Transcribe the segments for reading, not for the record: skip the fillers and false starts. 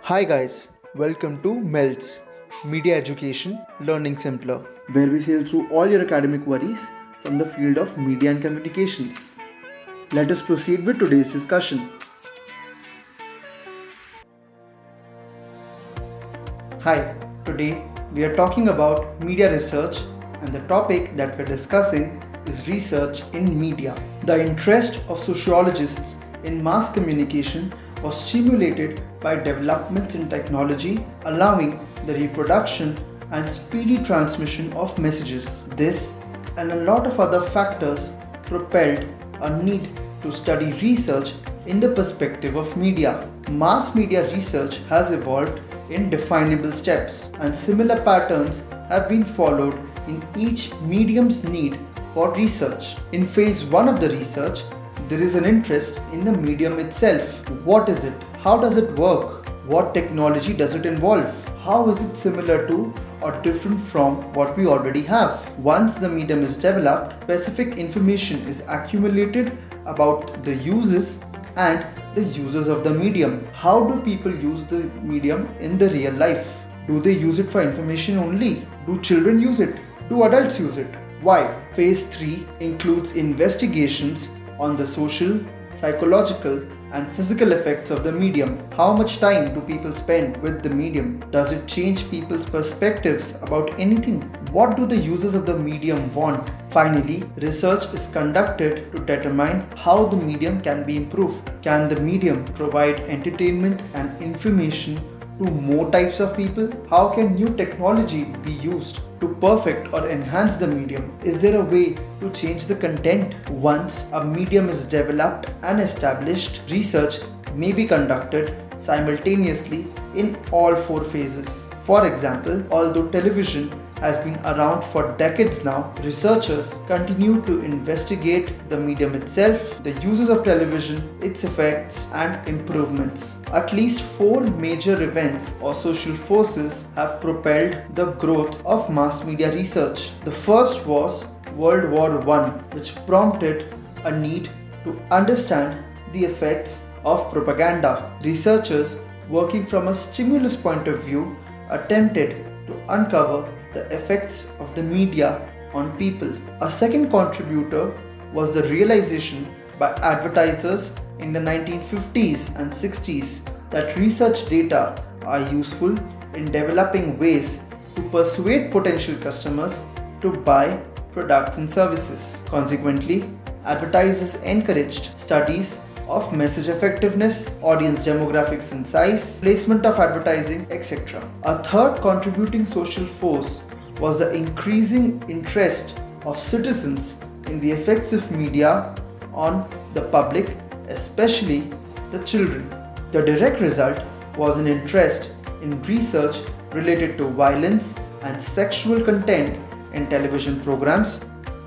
Hi guys, welcome to MELS, Media Education Learning Simpler, where we sail through all your academic worries from the field of media and communications. Let us proceed with today's discussion. Hi, today we are talking about media research, and the topic that we're discussing is research in media. The interest of sociologists in mass communication was stimulated by developments in technology allowing the reproduction and speedy transmission of messages. This and a lot of other factors propelled a need to study research in the perspective of media. Mass media research has evolved in definable steps, and similar patterns have been followed in each medium's need for research. In phase 1 of the research, there is an interest in the medium itself. What is it? How does it work? What technology does it involve? How is it similar to or different from what we already have? Once the medium is developed, specific information is accumulated about the uses and the users of the medium. How do people use the medium in the real life? Do they use it for information only? Do children use it? Do adults use it? Why? Phase 3 includes investigations on the social, psychological, and physical effects of the medium. How much time do people spend with the medium? Does it change people's perspectives about anything? What do the users of the medium want? Finally, research is conducted to determine how the medium can be improved. Can the medium provide entertainment and information to more types of people? How can new technology be used to perfect or enhance the medium? Is there a way to change the content? Once a medium is developed and established, research may be conducted simultaneously in all 4 phases. For example, although television has been around for decades now, researchers continue to investigate the medium itself, the uses of television, its effects and improvements. At least 4 major events or social forces have propelled the growth of mass media research. The first was World War I, which prompted a need to understand the effects of propaganda. Researchers working from a stimulus point of view attempted to uncover the effects of the media on people. A second contributor was the realization by advertisers in the 1950s and 60s that research data are useful in developing ways to persuade potential customers to buy products and services. Consequently, advertisers encouraged studies of message effectiveness, audience demographics and size, placement of advertising, etc. A third contributing social force was the increasing interest of citizens in the effects of media on the public, especially the children. The direct result was an interest in research related to violence and sexual content in television programs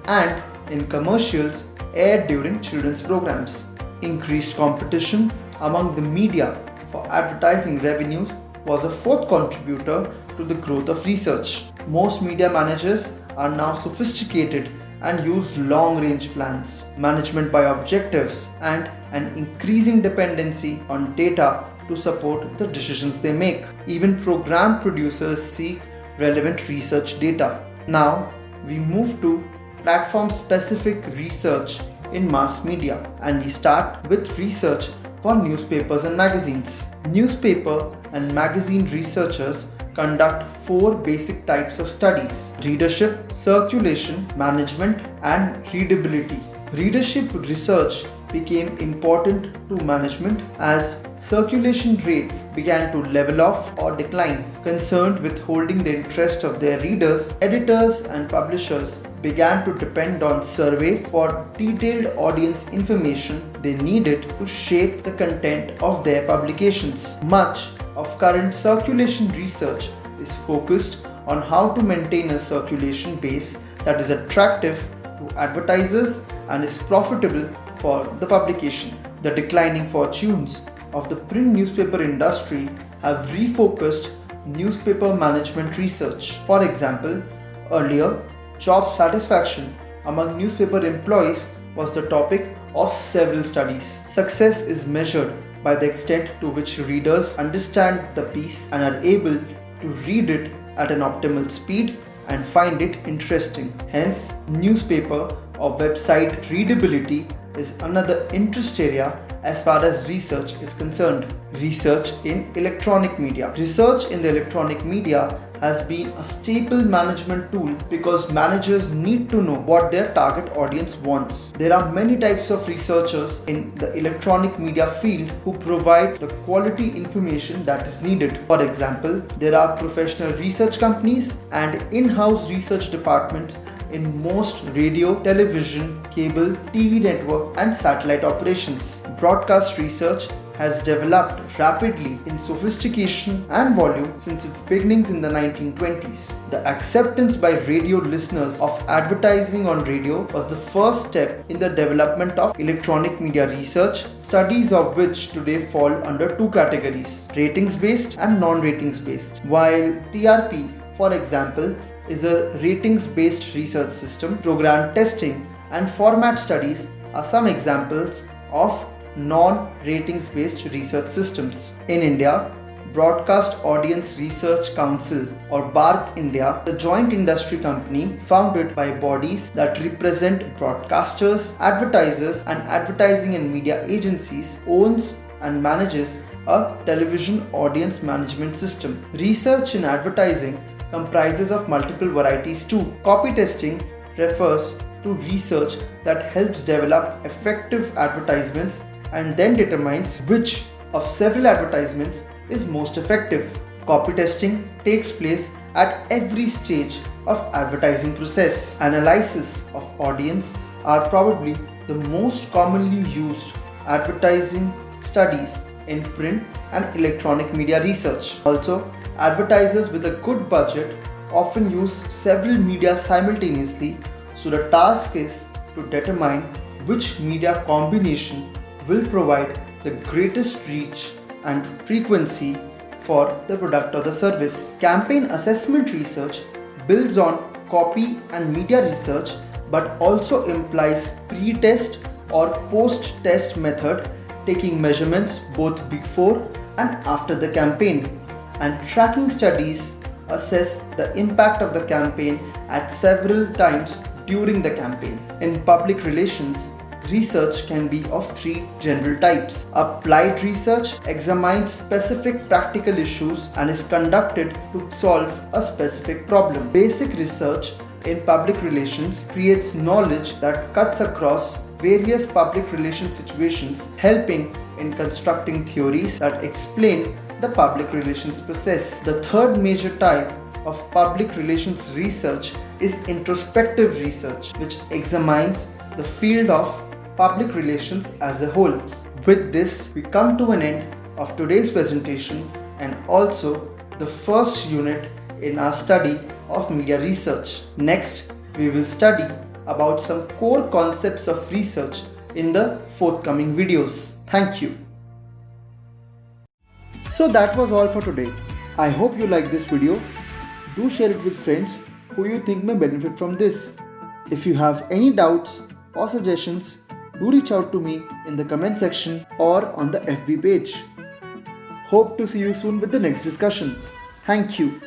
and in commercials aired during children's programs. Increased competition among the media for advertising revenues was a fourth contributor to the growth of research. Most media managers are now sophisticated and use long-range plans, management by objectives, and an increasing dependency on data to support the decisions they make. Even program producers seek relevant research data. Now, we move to platform-specific research in mass media, and we start with research for newspapers and magazines. Newspaper and magazine researchers conduct 4 basic types of studies: readership, circulation, management, and readability. Readership research became important to management as circulation rates began to level off or decline. Concerned with holding the interest of their readers, editors and publishers began to depend on surveys for detailed audience information they needed to shape the content of their publications. Much of current circulation research is focused on how to maintain a circulation base that is attractive to advertisers and is profitable for the publication. The declining fortunes of the print newspaper industry have refocused newspaper management research. For example, earlier, job satisfaction among newspaper employees was the topic of several studies. Success is measured by the extent to which readers understand the piece and are able to read it at an optimal speed and find it interesting. Hence, newspaper or website readability is another interest area as far as research is concerned. Research in electronic media. Research in the electronic media has been a staple management tool because managers need to know what their target audience wants. There are many types of researchers in the electronic media field who provide the quality information that is needed. For example, there are professional research companies and in-house research departments in most radio, television, cable, TV network and satellite operations. Broadcast research has developed rapidly in sophistication and volume since its beginnings in the 1920s. The acceptance by radio listeners of advertising on radio was the first step in the development of electronic media research, studies of which today fall under two categories: ratings-based and non-ratings-based. While TRP, for example, is a ratings-based research system, program testing and format studies are some examples of non-ratings-based research systems. In India, Broadcast Audience Research Council or Garg India, the joint industry company founded by bodies that represent broadcasters, advertisers and advertising and media agencies, owns and manages a television audience management system. Research in advertising comprises of multiple varieties too. Copy testing refers to research that helps develop effective advertisements and then determines which of several advertisements is most effective. Copy testing takes place at every stage of advertising process. Analysis of audience are probably the most commonly used advertising studies in print and electronic media research. Also, advertisers with a good budget often use several media simultaneously, so the task is to determine which media combination will provide the greatest reach and frequency for the product or the service. Campaign assessment research builds on copy and media research but also implies pre-test or post-test method, taking measurements both before and after the campaign. And tracking studies assess the impact of the campaign at several times during the campaign. In public relations, research can be of three general types. Applied research examines specific practical issues and is conducted to solve a specific problem. Basic research in public relations creates knowledge that cuts across various public relations situations, helping in constructing theories that explain the public relations process. The third major type of public relations research is introspective research, which examines the field of public relations as a whole. With this, we come to an end of today's presentation and also the first unit in our study of media research. Next, we will study about some core concepts of research in the forthcoming videos. Thank you. So that was all for today. I hope you liked this video. Do share it with friends who you think may benefit from this. If you have any doubts or suggestions, do reach out to me in the comment section or on the FB page. Hope to see you soon with the next discussion. Thank you.